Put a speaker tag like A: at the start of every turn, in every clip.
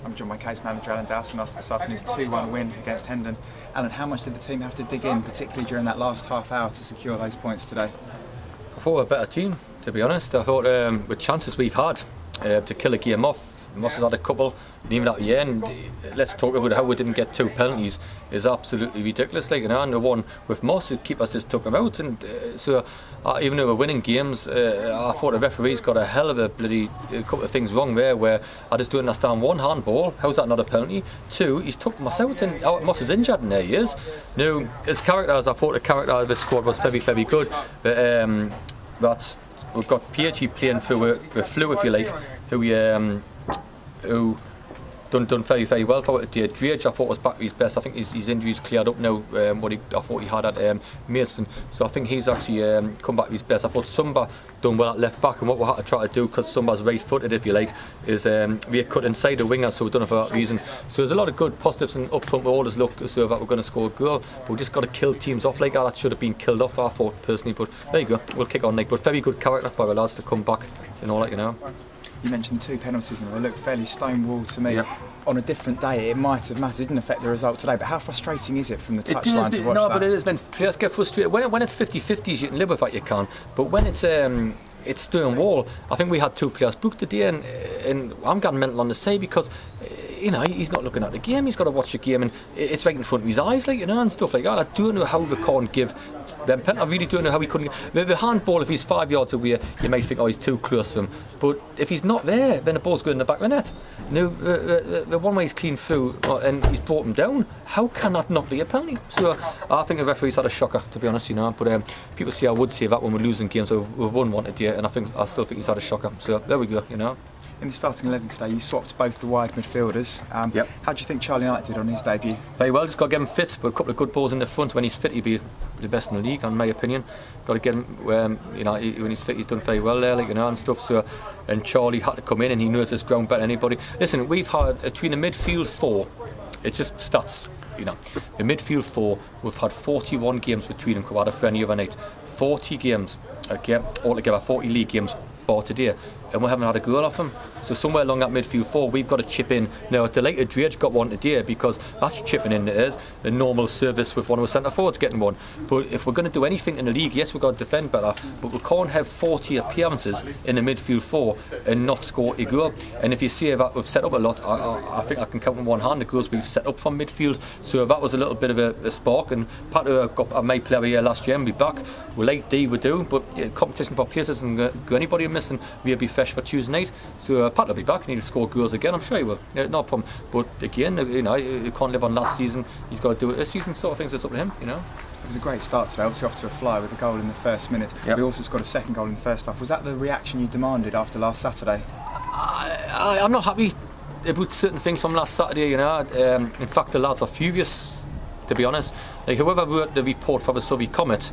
A: I'm joined by case manager Alan Dowson after this afternoon's 2-1 win against Hendon. Alan, how much did the team have to dig in, particularly during that last half hour, to secure those points today?
B: I thought we were a better team, to be honest. I thought with chances we've had to kill a game off, we must have had a couple, and even at the end, let's talk about how we didn't get 2 penalties is absolutely ridiculous. Like, and the one with Moss, the keeper just took him out, and so even though we're winning games, I thought the referees got a hell of a bloody couple of things wrong there, where I just don't understand. 1, handball, how's that not a penalty? 2, he's took Moss out, and Moss is injured, and there he is. Now, his characters, I thought the character of the squad was very, very good, but we've got PHE playing through with Flew, if you like, who done very, very well for it. Drage, I thought, was back to his best. I think his injuries cleared up now, I thought he had at Maidstone. So I think he's actually come back to his best. I thought Sumba done well at left back, and what we had to try to do, because Sumba's right footed, if you like, is we cut inside the winger, so we've done it for that reason. So there's a lot of good positives, and up front we always look so that we're going to score a goal, but we just got to kill teams off like that. That should have been killed off, I thought, personally, but there you go, we'll kick on, like, but very good character by the lads to come back and all that, you know.
A: You mentioned 2 penalties and they looked fairly stonewalled to me.
B: Yep.
A: On a different day it might have mattered, it didn't affect the result today, but how frustrating is it from the touchline to watch
B: no,
A: that?
B: but it is, when players get frustrated. When it's 50-50s, you can live with that, you can, but when it's stone wall, I think we had 2 players booked today, and I'm getting mental on the say, because you know, he's not looking at the game, he's got to watch the game, and it's right in front of his eyes, like, you know, and stuff like that. I don't know how they can't give them penalty. I really don't know how he couldn't. The handball, if he's 5 yards away, you might think, oh, he's too close to him, but if he's not there, then the ball's going in the back of the net. Now, the one way he's clean through and he's brought him down, how can that not be a penalty? So I think the referee's had a shocker, to be honest, you know, but people say I would say that when we're losing games, so we've won one today, and I still think he's had a shocker, so there we go, you know.
A: In the starting 11 today, you swapped both the wide midfielders.
B: Yep.
A: How do you think Charlie Knight did on his debut?
B: Very well, just got to get him fit, but a couple of good balls in the front. When he's fit, he'll be the best in the league, in my opinion. Got to get him, you know, when he's fit, he's done very well there, like, you know, and stuff. So, and Charlie had to come in, and he knows his ground better than anybody. Listen, we've had between the midfield 4, it's just stats, you know. The midfield 4, we've had 41 games between them. We had a friendly overnight, 40 games, okay, altogether 40 league games for today, and we haven't had a goal off them. So somewhere along that midfield 4, we've got to chip in. Now, it's delighted Drage got one today, because that's chipping in. It is a normal service with one of the centre forwards getting one. But if we're going to do anything in the league, yes, we've got to defend better, but we can't have 40 appearances in the midfield 4 and not score a goal. And if you see that we've set up a lot, I think I can count on one hand the goals we've set up from midfield. So that was a little bit of a spark. And Pato got a May player here last year, and be back. We like D, we do, but competition for places and go anybody missing, we'll be fresh for Tuesday night. So Pat will be back, and he'll score goals again, I'm sure he will, no problem. But again, you know, you can't live on last season, he's got to do it this season, sort of things. It's up to him, you know.
A: It was a great start today, obviously off to a flyer with a goal in the first minute. Yep. We also scored a second goal in the first half. Was that the reaction you demanded after last Saturday?
B: I'm not happy about certain things from last Saturday, you know. In fact, the lads are furious, to be honest. Like, whoever wrote the report for the Surrey Comet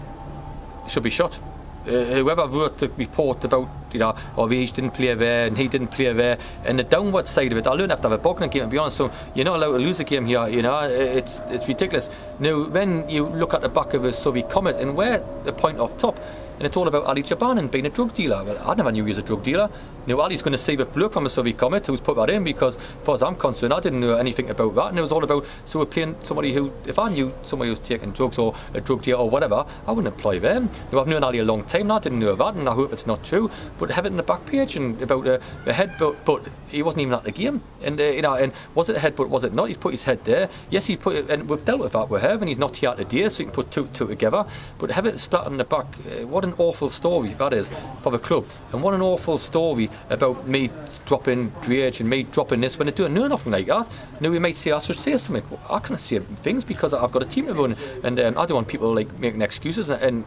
B: should be shot. Whoever wrote the report about, you know, oh, he didn't play there and he didn't play there, and the downward side of it, I learned have to have a Bognor game, to be honest. So you're not allowed to lose a game here, you know. It's ridiculous. Now, when you look at the back of a Surrey Comet, and where the point off top, and it's all about Ali Jaban being a drug dealer. Well, I never knew he was a drug dealer. Now, Ali's going to save a bloke from a Surrey Comet who's put that in, because, as far as I'm concerned, I didn't know anything about that. And it was all about, so we're playing somebody who, if I knew somebody who was taking drugs or a drug dealer or whatever, I wouldn't employ them. Now, I've known Ali a long time, and I didn't know that, and I hope it's not true. But have it in the back page and about the headbutt, but he wasn't even at the game. And you know, and was it a headbutt? Was it not? He's put his head there. Yes, he put it, and we've dealt with that with him, and he's not here today, so you can put two together. But have it splat in the back. What an awful story that is for the club, and what an awful story about me dropping Drage and me dropping this when they're doing nothing like that. Now, we might say I should say something. Well, I can't say things because I've got a team to run, and I don't want people like making excuses. And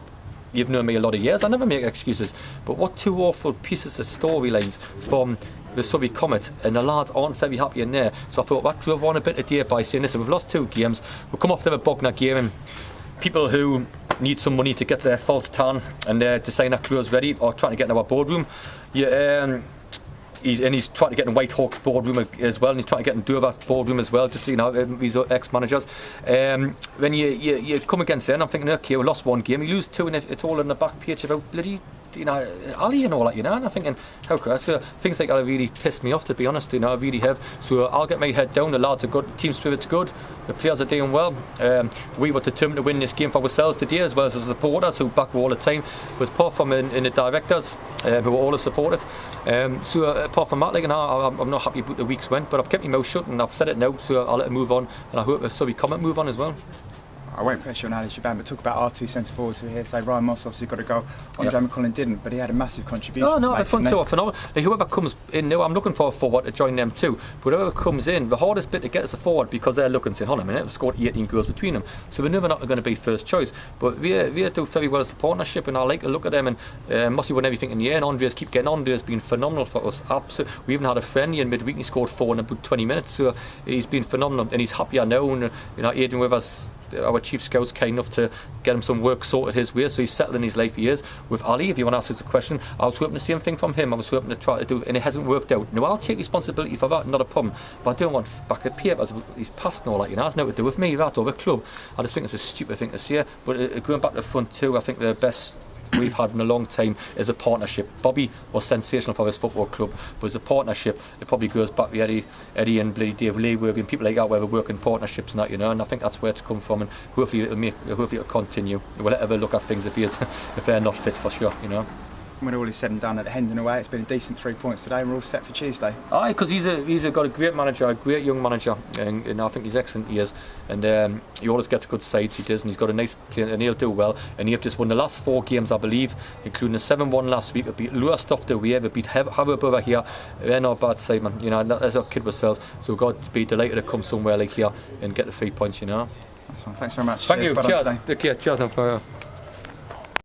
B: you've known me a lot of years, I never make excuses. But what 2 awful pieces of storylines from the Surrey Comet, and the lads aren't very happy in there. So I thought that drove on a bit today by saying, listen, we've lost 2 games, we'll come off to a Bognor game, and people who need some money to get their false tan and to sign their clothes ready, or trying to get into our boardroom. He's trying to get in White Hawk's boardroom as well, and he's trying to get in Dover's boardroom as well, just, you know, these ex-managers. When you come against them, I'm thinking, okay, we lost 1 game, you lose 2, and it's all on the back page about bloody you know, Ali and all that, you know, and I'm thinking, how could I? So things like that have really pissed me off, to be honest, you know, I really have. So I'll get my head down, the lads are good, team spirit's good, the players are doing well. We were determined to win this game for ourselves today, as well as the supporters who back all the time, was apart from in the directors, who were all supportive. So apart from that, like, you know, I'm not happy about the week's went, but I've kept my mouth shut and I've said it now, so I'll let it move on, and I hope the Surrey comment move on as well.
A: I won't pressure on Ali Shaban, but talk about our two centre forwards who are here. Say Ryan Moss obviously got a goal. Andre McCullin didn't, but he had a massive contribution.
B: Oh no, the front two are phenomenal. Like, whoever comes in now, I'm looking for a forward to join them too. But whoever comes in, the hardest bit to get is a forward, because they're looking, saying, hold on a minute, we've scored 18 goals between them, so we're never not going to be first choice. But we do very well as a partnership, and I like to look at them. And Mossy won everything in the air, and Andre's keep getting on. Andre's been phenomenal for us. Absolutely. We even had a friendly in midweek. He scored 4 in about 20 minutes, so he's been phenomenal, and he's happier now. And you know, Aidan with us, our chief scout's kind enough to get him some work sorted his way, so he's settled in his life. He is. With Ali, if you want to ask us a question, I was hoping the same thing from him. I was hoping to try to do, and it hasn't worked out. Now I'll take responsibility for that, not a problem, but I don't want back at papers. He's past and all that, you know. It has nothing to do with me, that, or the club. I just think it's a stupid thing to say. But going back to the front two, I think the best we've had in a long time is a partnership. Bobby was sensational for his football club, but as a partnership, it probably goes back to Eddie and bloody Dave Leeworthy and people like that, where we work in partnerships and that, you know. And I think that's where it's come from, and hopefully it'll continue. We'll ever look at things if they're not fit, for sure, you know.
A: When all is said and done at the Hendon away, it's been a decent 3 points today, and we're all set for Tuesday.
B: Aye, because he's got a great manager, a great young manager, and I think he's excellent. He is, and he always gets good sides. He does, and he's got a nice play, and he'll do well. And he've just won the last 4 games, I believe, including the 7-1 last week. It beat lower stuff that we ever beat Harrop over here. They're not a bad side, man. You know, as our kid ourselves. So God be delighted to come somewhere like here and get the 3 points. You know.
A: That's fine. Thanks very much.
B: Thank you. Cheers.
A: Today.
B: Cheers.